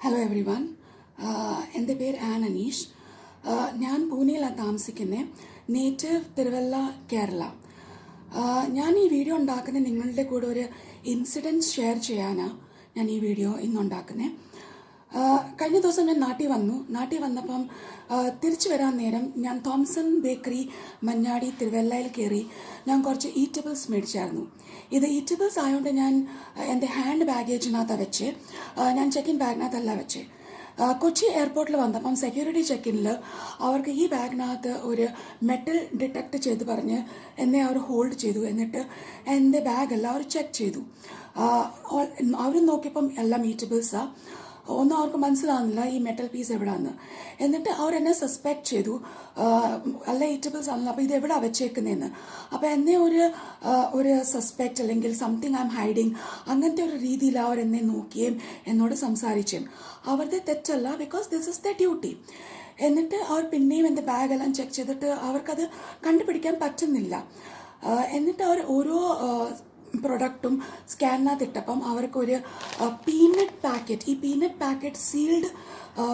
Hello every one. എൻ്റെ പേര് an Aneesh. ഞാൻ പൂനെയിലാണ് താമസിക്കുന്നത്. നേറ്റീവ് തിരുവല്ല, കേരള. ഞാൻ ഈ വീഡിയോ ഉണ്ടാക്കുന്നത് നിങ്ങളുടെ കൂടെ ഒരു ഇൻസിഡൻറ്റ് ഷെയർ ചെയ്യാനാണ് ഞാൻ ഈ വീഡിയോ ഇന്നുണ്ടാക്കുന്നത്. കഴിഞ്ഞ ദിവസം ഞാൻ നാട്ടിൽ വന്നപ്പം തിരിച്ചു വരാൻ നേരം ഞാൻ തോംസൺ ബേക്കറി മഞ്ഞാടി തിരുവല്ലയിൽ കയറി ഞാൻ കുറച്ച് ഈറ്റബിൾസ് മേടിച്ചായിരുന്നു. ഇത് ഈറ്റബിൾസ് ആയതുകൊണ്ട് ഞാൻ എൻ്റെ ഹാൻഡ് ബാഗേജിനകത്താണ് വെച്ച്, ഞാൻ ചെക്കിൻ ബാഗിനകത്തല്ല വെച്ച്. കൊച്ചി എയർപോർട്ടിൽ വന്നപ്പം സെക്യൂരിറ്റി ചെക്കിനിൽ അവർക്ക് ഈ ബാഗിനകത്ത് ഒരു മെറ്റൽ ഡിറ്റക്ട് ചെയ്ത് പറഞ്ഞ് എന്നെ അവർ ഹോൾഡ് ചെയ്തു. എന്നിട്ട് എൻ്റെ ബാഗെല്ലാം അവർ ചെക്ക് ചെയ്തു. അവർ നോക്കിയപ്പം എല്ലാം ഈറ്റബിൾസാണ്. ഒന്നും അവർക്ക് മനസ്സിലാവുന്നില്ല ഈ മെറ്റൽ പീസ് എവിടെയാണെന്ന്. എന്നിട്ട് അവരെന്നെ സസ്പെക്ട് ചെയ്തു, അല്ല ഈറ്റബിൾസ് ആണല്ലോ, അപ്പോൾ ഇത് എവിടെ വെച്ചേക്കുന്നതെന്ന്. അപ്പോൾ എന്നെ ഒരു സസ്പെക്റ്റ് അല്ലെങ്കിൽ സംതിങ് ഐ എം ഹൈഡിങ് അങ്ങനത്തെ ഒരു രീതിയിൽ അവരെന്നെ നോക്കിയും എന്നോട് സംസാരിച്ചും. അവരുടെ തെറ്റല്ല, because this is the duty. എന്നിട്ട് അവർ പിന്നെയും എൻ്റെ ബാഗെല്ലാം ചെക്ക് ചെയ്തിട്ട് അവർക്കത് കണ്ടുപിടിക്കാൻ പറ്റുന്നില്ല. എന്നിട്ട് അവർ ഓരോ പ്രൊഡക്റ്റും സ്കാനിനകത്തിട്ടപ്പം അവർക്കൊരു പീനട്ട് പാക്കറ്റ്, ഈ പീനട്ട് പാക്കറ്റ് സീൽഡ്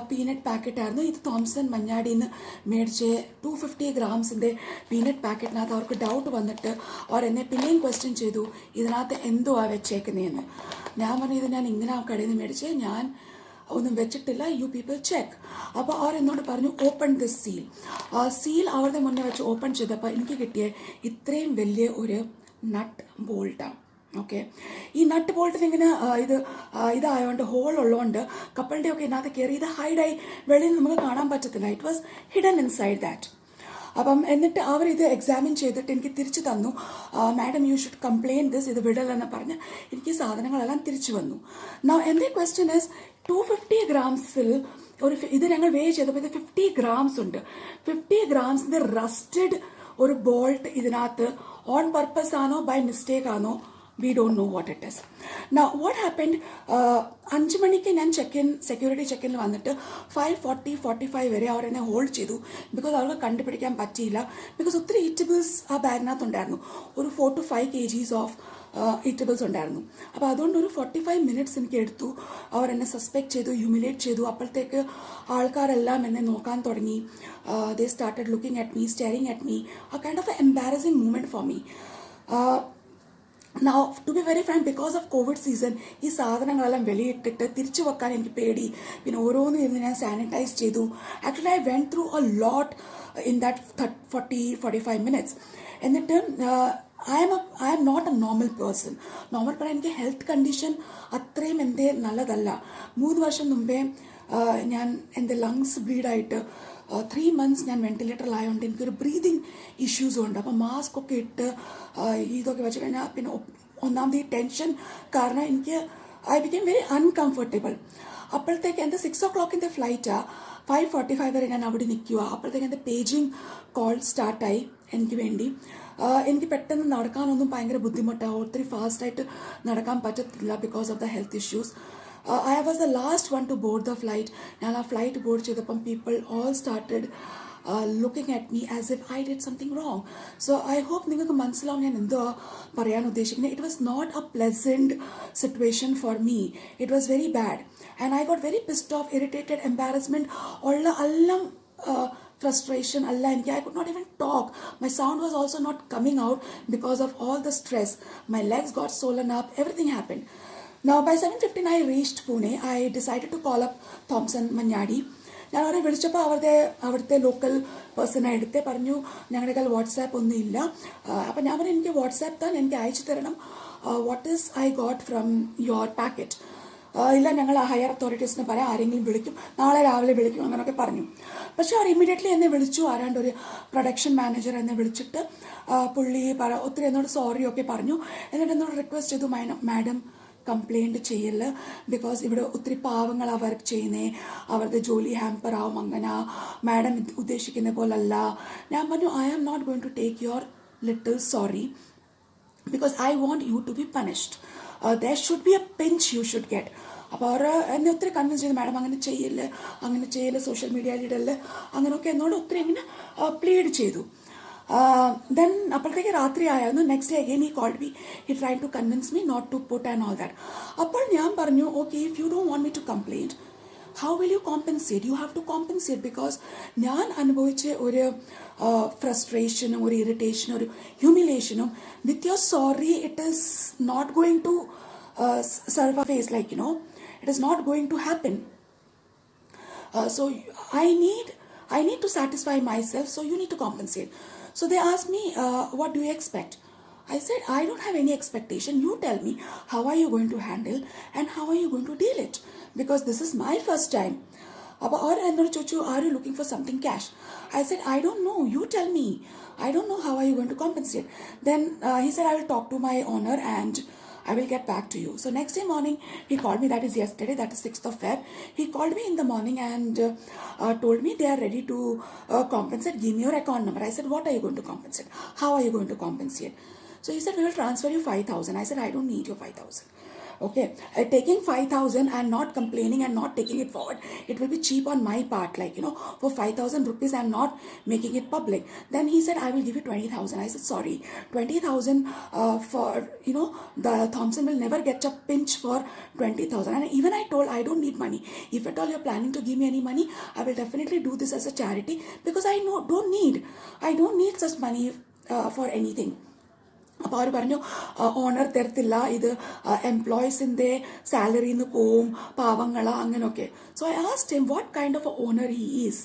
പീനട്ട് പാക്കറ്റായിരുന്നു. ഇത് തോംസൺ മഞ്ഞാടിയിൽ നിന്ന് മേടിച്ച് 250 ഗ്രാംസിൻ്റെ പീനട്ട് പാക്കറ്റിനകത്ത് അവർക്ക് ഡൗട്ട് വന്നിട്ട് അവർ എന്നെ പിന്നെയും ക്വസ്റ്റ്യൻ ചെയ്തു, ഇതിനകത്ത് എന്തോ വെച്ചേക്കുന്നതെന്ന്. ഞാൻ പറഞ്ഞു, ഇത് ഞാൻ ഇങ്ങനെ കടയിൽ നിന്ന് മേടിച്ച്, ഞാൻ ഒന്നും വെച്ചിട്ടില്ല, യു പീപ്പിൾ ചെക്ക്. അപ്പോൾ അവർ എന്നോട് പറഞ്ഞു, ഓപ്പൺ ദിസ് സീൽ. സീൽ അവരുടെ മുന്നേ വെച്ച് ഓപ്പൺ ചെയ്തപ്പോൾ എനിക്ക് കിട്ടിയ ഇത്രയും വലിയ ഒരു നട്ട് ബോൾട്ടാണ്. ഓക്കെ, ഈ നട്ട് ബോൾട്ടിന് ഇങ്ങനെ ഇതായതുകൊണ്ട്, ഹോൾ ഉള്ളതുകൊണ്ട് കപ്പലിൻ്റെയൊക്കെ ഇതിനകത്ത് കയറി ഇത് ഹൈഡായി വെളിയിൽ നമുക്ക് കാണാൻ പറ്റത്തില്ല. It was hidden inside that. അപ്പം എന്നിട്ട് അവരിത് എക്സാമിൻ ചെയ്തിട്ട് എനിക്ക് തിരിച്ചു തന്നു. Madam, you should complain this, ഇത് വിടലെന്ന് പറഞ്ഞ് എനിക്ക് സാധനങ്ങളെല്ലാം തിരിച്ചു വന്നു. എൻ്റെ ക്വസ്റ്റ്യൻ ഇസ്, 250 ഗ്രാംസിൽ ഇത് ഞങ്ങൾ വേ ചെയ്തപ്പോൾ ഇത് 50 ഗ്രാംസ് ഉണ്ട്. 50 ഗ്രാംസിൻ്റെ റസ്റ്റഡ് ഒരു ബോൾട്ട് ഇതിനകത്ത് ഓൺ പർപ്പസ് ആണോ ബൈ മിസ്റ്റേക്ക് ആണോ, we don't know what it is. Now what happened, 5 മണിക്ക് ഞാൻ സെക്യൂരിറ്റി ചെക്കിനിൽ വന്നിട്ട് 5:45 വരെ അവർ എന്നെ ഹോൾഡ് ചെയ്തു. ബിക്കോസ് അവർക്ക് കണ്ടുപിടിക്കാൻ പറ്റിയില്ല. ബിക്കോസ് ഒത്തിരി ഈറ്റബിൾസ് ആ ബാഗിനകത്തുണ്ടായിരുന്നു. ഒരു 4 to 5 kgs ഓഫ് ഈറ്റബിൾസ് ഉണ്ടായിരുന്നു. അപ്പോൾ അതുകൊണ്ട് ഒരു 45 മിനിറ്റ്സ് എനിക്ക് എടുത്തു. അവർ എന്നെ സസ്പെക്ട് ചെയ്തു, ഹ്യൂമിലേറ്റ് ചെയ്തു. അപ്പോഴത്തേക്ക് ആൾക്കാരെല്ലാം എന്നെ നോക്കാൻ തുടങ്ങി. They started looking at me, staring at me. ആ kind of a embarrassing moment for me. Now to be very frank, because of COVID season ഈ സാധനങ്ങളെല്ലാം വെളിയിട്ടിട്ട് തിരിച്ചു വെക്കാൻ എനിക്ക് പേടി. പിന്നെ ഓരോന്നും ഇരുന്ന് ഞാൻ സാനിറ്റൈസ് ചെയ്തു. Actually I went through a lot in that 40-45 minutes. എന്നിട്ട് I am not a normal person. Normal പറയാൻ എനിക്ക് ഹെൽത്ത് കണ്ടീഷൻ അത്രയും എൻ്റെ നല്ലതല്ല. 3 വർഷം മുമ്പേ ഞാൻ എൻ്റെ ലങ്സ് ബ്ലീഡായിട്ട് 3 months ഞാൻ വെന്റിലേറ്ററിലായതുകൊണ്ട് എനിക്കൊരു ബ്രീതിങ് ഇഷ്യൂസും ഉണ്ട്. അപ്പോൾ മാസ്ക് ഒക്കെ ഇട്ട് ഇതൊക്കെ വെച്ച് കഴിഞ്ഞാൽ പിന്നെ ഒന്നാമത് ഈ ടെൻഷൻ കാരണം ഐ ബിക്കം വെരി അൺകംഫർട്ടബിൾ. അപ്പോഴത്തേക്ക് എൻ്റെ 6 o'clock ഫ്ലൈറ്റാണ്. 5:45 വരെ ഞാൻ അവിടെ നിൽക്കുക. അപ്പോഴത്തേക്ക് എൻ്റെ പേജിങ് കോൾ സ്റ്റാർട്ടായി എനിക്ക് വേണ്ടി. എനിക്ക് പെട്ടെന്ന് നടക്കാനൊന്നും ഭയങ്കര ബുദ്ധിമുട്ടാണ്. ഒത്തിരി ഫാസ്റ്റായിട്ട് നടക്കാൻ പറ്റത്തില്ല because of the health issues. I was the last one to board the flight. ഞാൻ ആ ഫ്ലൈറ്റ് ബോർഡ് ചെയ്തപ്പം people all started looking at me as if I did something wrong. So I hope നിങ്ങൾക്ക് മനസ്സിലാവും ഞാൻ എന്തോ പറയാൻ ഉദ്ദേശിക്കുന്നത്. It was not a pleasant situation for me. It was very bad. And I got very pissed off, irritated, embarrassment, എല്ലാം frustration. I could not even talk. My sound was also not coming out because of all the stress. My legs got swollen up. Everything happened. Now by 7:15 I reached Pune. I decided to call up Thomson Manjadi. ഞാൻ അവരെ വിളിച്ചപ്പോൾ അവിടുത്തെ local പേഴ്സണെ എടുത്ത് പറഞ്ഞു, ഞങ്ങളുടെ കയ്യിൽ WhatsApp ഒന്നും ഇല്ല. അപ്പം ഞാൻ പറഞ്ഞു, എനിക്ക് വാട്സാപ്പ് താൻ എനിക്ക് അയച്ചു തരണം. What is I got from your packet. ഇല്ല, ഞങ്ങൾ ഹയർ അതോറിറ്റീസിനെ പറയാം, ആരെങ്കിലും വിളിക്കും, നാളെ രാവിലെ വിളിക്കും, അങ്ങനെയൊക്കെ പറഞ്ഞു. പക്ഷേ അവർ ഇമ്മീഡിയറ്റ്ലി എന്നെ വിളിച്ചു. ആരാണ്ട് ഒരു പ്രൊഡക്ഷൻ മാനേജർ എന്നെ വിളിച്ചിട്ട് പുള്ളി ഒത്തിരി എന്നോട് സോറിയൊക്കെ പറഞ്ഞു. എന്നിട്ട് എന്നോട് റിക്വസ്റ്റ് ചെയ്തു, മാഡം കംപ്ലൈൻറ്റ് ചെയ്യല്, ബിക്കോസ് ഇവിടെ ഒത്തിരി പാവങ്ങളാണ് വർക്ക് ചെയ്യുന്നേ, അവരുടെ ജോലി ഹാമ്പർ ആവും, അങ്ങനെ മാഡം ഉദ്ദേശിക്കുന്ന പോലല്ല. ഞാൻ പറഞ്ഞു, I am not going to take your little sorry because I want you to be punished. There should be a pinch you should get. അപ്പോൾ അവർ എന്നെ ഒത്തിരി കൺവിൻസ് ചെയ്തു, മാഡം അങ്ങനെ ചെയ്യല്, സോഷ്യൽ മീഡിയയിൽ ഇടല്, അങ്ങനെയൊക്കെ എന്നോട് ഒത്തിരി ഇങ്ങനെ പ്ലീഡ് ചെയ്തു. Then അപ്പോഴത്തേക്ക് രാത്രി ആയിരുന്നു. Next day again he called me. He try to convince me not to put and all that. അപ്പോൾ ഞാൻ പറഞ്ഞു, okay, if you don't want me to complaint, how will you compensate? You have to compensate because ഞാൻ അനുഭവിച്ച ഒരു ഫ്രസ്ട്രേഷനും ഒരു ഇറിറ്റേഷനും ഒരു ഹ്യൂമിലേഷനും with your sorry it is not going to surface, like, you know, it is not going to happen. So I need to satisfy myself, so you need to compensate. So they asked me, what do you expect? I said, I don't have any expectation. You tell me, how are you going to handle and how are you going to deal it? Because this is my first time. Or are you looking for something cash? I said, I don't know. You tell me. I don't know how are you going to compensate. Then he said, I will talk to my owner and I will get back to you. So next day morning, he called me. That is yesterday. That is 6th of Feb. He called me in the morning and told me they are ready to compensate. Give me your account number. I said, what are you going to compensate? How are you going to compensate? So he said, we will transfer you 5,000. I said, I don't need your 5,000. Okay, taking 5,000 and not complaining and not taking it forward, it will be cheap on my part. Like, you know, for 5,000 rupees, I'm not making it public. Then he said, I will give you 20,000. I said, sorry, 20,000 for, you know, the Thompson will never get a pinch for 20,000. And even I told, I don't need money. If at all you're planning to give me any money, I will definitely do this as a charity because I don't need such money for anything. അപ്പോൾ അവർ പറഞ്ഞു owner തരത്തില്ല, ഇത് എംപ്ലോയീസിൻ്റെ സാലറിയിൽ നിന്ന് പോവും, പാവങ്ങളാ അങ്ങനെയൊക്കെ. So I asked him what kind of owner he is.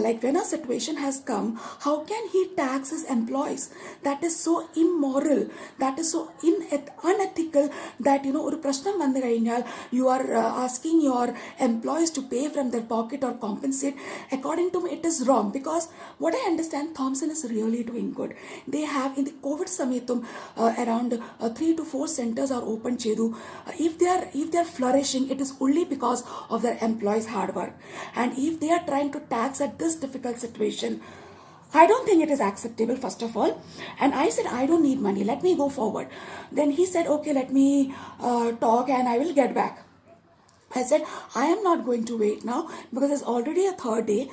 Like when a situation has come, how can he tax his employees? That is so immoral, that is so unethical that, you know, oru prashnam vandu kayinal you are asking your employees to pay from their pocket or compensate. According to me, it is wrong because what I understand, Thompson is really doing good. They have in the COVID samayathum around 3 to 4 centers are open chedu. If they are flourishing, it is only because of their employees' hard work. And if they are trying to tax at this difficult situation, I don't think it is acceptable, first of all. And I said, I don't need money, let me go forward. Then he said, okay, let me talk and I will get back. I said, I am not going to wait now because it's already a third day.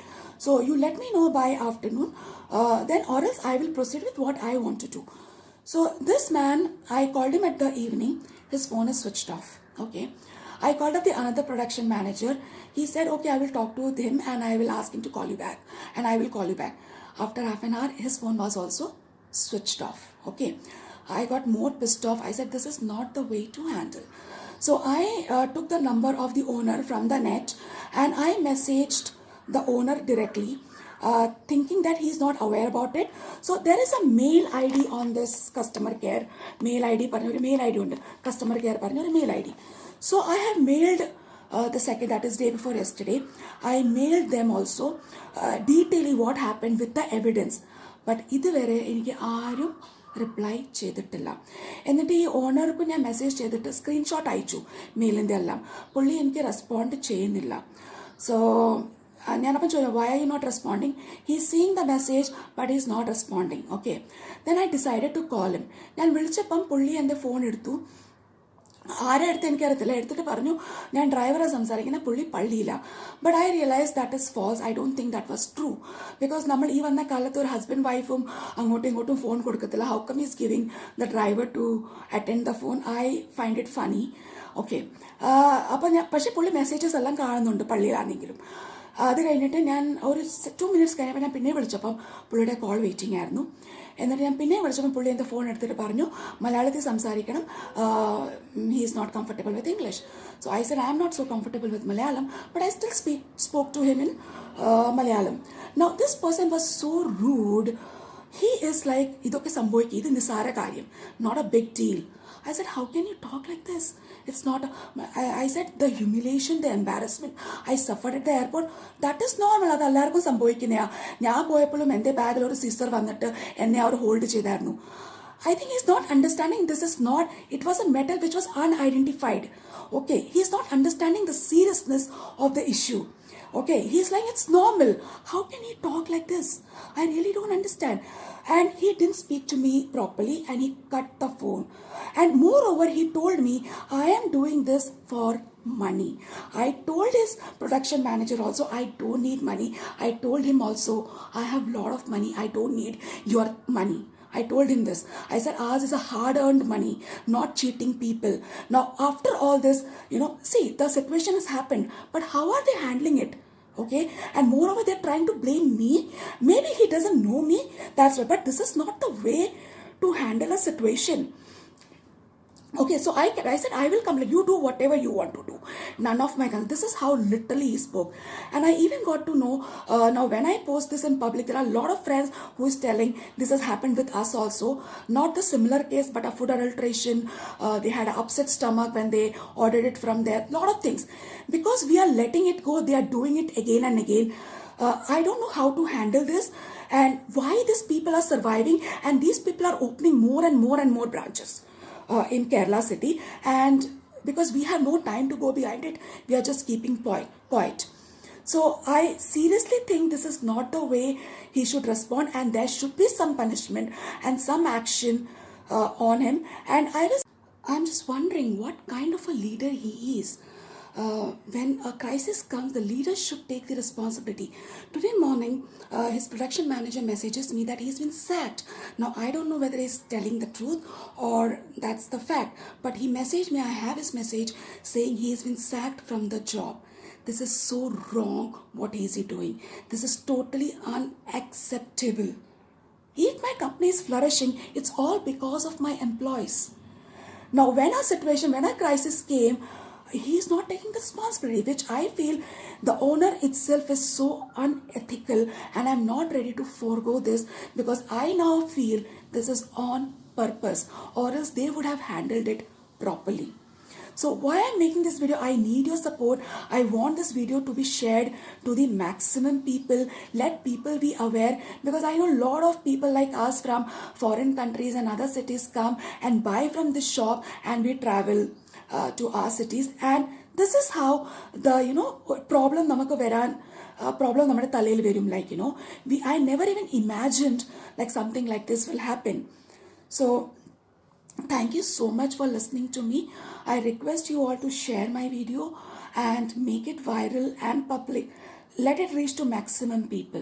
So you let me know by afternoon, then or else I will proceed with what I want to do. So this man, I called him at the evening. His phone is switched off. Okay. I called up the another production manager. He said, okay, I will talk to him and I will ask him to call you back. And I will call you back. After half an hour, his phone was also switched off. Okay. I got more pissed off. I said, this is not the way to handle. So I took the number of the owner from the net and I messaged the owner directly. Thinking that he's not aware about it. So there is a mail ID on this customer care. Mail ID, customer care, mail ID. So I have mailed the second, that is day before yesterday. I mailed them also detailing what happened with the evidence. But ഇതുവരെ എനിക്ക് ആരും reply ചെയ്തിട്ടില്ല. എന്നിട്ട് ഈ ഓണർക്കും ഞാൻ message ചെയ്തിട്ട് screenshot അയച്ചു മെയിലിൻ്റെ എല്ലാം. പുള്ളി എനിക്ക് റെസ്പോണ്ട് ചെയ്യുന്നില്ല. സോ ഞാനപ്പം ചോദിച്ചു, why are you not responding? He's seeing the message but he's not responding. Okay. Then I decided to call him. ഞാൻ വിളിച്ചപ്പം പുള്ളി എൻ്റെ ഫോൺ എടുത്തു. ആരെ അടുത്ത് എനിക്കറിയത്തില്ല. എടുത്തിട്ട് പറഞ്ഞു, ഞാൻ ഡ്രൈവറെ സംസാരിക്കുന്ന, പുള്ളി പള്ളിയില്ല. But I realise that is false. I don't think that was true. Because നമ്മൾ ഈ വന്ന കാലത്ത് ഒരു ഹസ്ബൻഡ് വൈഫും അങ്ങോട്ടും ഇങ്ങോട്ടും ഫോൺ കൊടുക്കത്തില്ല. How come is giving the driver to attend the phone? I find it funny. Okay. അപ്പം പക്ഷേ പുള്ളി മെസ്സേജസ് എല്ലാം കാണുന്നുണ്ട് പള്ളിയിലാണെങ്കിലും. അത് കഴിഞ്ഞിട്ട് ഞാൻ ഒരു 2 minutes കഴിഞ്ഞപ്പോൾ ഞാൻ പിന്നെ വിളിച്ചപ്പം പുള്ളിയുടെ കോൾ വെയിറ്റിംഗ് ആയിരുന്നു. എന്നിട്ട് ഞാൻ പിന്നെ വിളിച്ചപ്പോൾ പുള്ളി എൻ്റെ ഫോൺ എടുത്തിട്ട് പറഞ്ഞു, മലയാളത്തിൽ സംസാരിക്കണം, he is not comfortable with English. So I said, I am not so comfortable with Malayalam, but I still spoke to him in Malayalam. Now this person was so rude. He is like, ഇതൊക്കെ സംഭവിക്കും, ഇത് നിസ്സാര കാര്യം, not a big deal. I said, how can you talk like this? It's not, I said, the humiliation, the embarrassment I suffered at the airport, that is normal. അത് എല്ലാവർക്കും സംഭവിക്കുന്നതാണ്. ഞാൻ പോയപ്പോഴും എൻ്റെ ബാഗിൽ ഒരു സിസ്റ്റർ വന്നിട്ട് എന്നെ അവർ ഹോൾഡ് ചെയ്തായിരുന്നു. I think he's not understanding this is not, it was a metal which was unidentified. Okay, he's not understanding the seriousness of the issue. Okay, he's like, it's normal. How can he talk like this? I really don't understand. And he didn't speak to me properly and he cut the phone. And moreover, he told me, I am doing this for money. I told his production manager also, I don't need money. I told him also, I have lot of money. I don't need your money. I told him this. I said, ours is a hard-earned money, not cheating people. Now, after all this, see, the situation has happened, but how are they handling it? Okay, and moreover, they're trying to blame me. Maybe he doesn't know me, that's why, but this is not the way to handle a situation. Okay, so I said, I will come, like, you do whatever you want to do. None of my concern. This is how literally he spoke. And I even got to know, now when I post this in public, there are a lot of friends who is telling this has happened with us also. Not the similar case, but a food adulteration. They had an upset stomach when they ordered it from there. Lot of things. Because we are letting it go, they are doing it again and again. I don't know how to handle this and why these people are surviving, and these people are opening more and more and more branches in Kerala city, and because we have no time to go behind it, we are just keeping quiet. So I seriously think this is not the way he should respond, and there should be some punishment and some action on him. And I'm just wondering what kind of a leader he is. When a crisis comes, the leader should take the responsibility. Today morning, his production manager messages me that he's been sacked. Now, I don't know whether he's telling the truth or that's the fact, but he messaged me. I have his message saying he's been sacked from the job. This is so wrong. What is he doing? This is totally unacceptable. If my company is flourishing, it's all because of my employees. Now, when a crisis came, he is not taking the responsibility, which I feel the owner itself is so unethical, and I'm not ready to forego this because I now feel this is on purpose, or else they would have handled it properly. So why I'm making this video, I need your support. I want this video to be shared to the maximum people. Let people be aware, because I know a lot of people like us from foreign countries and other cities come and buy from this shop, and we travel to our cities, and this is how the problem namakku varan problem nammade thalil varum, like I never even imagined like something like this will happen. So thank you so much for listening to me. I request you all to share my video and make it viral and public. Let it reach to maximum people.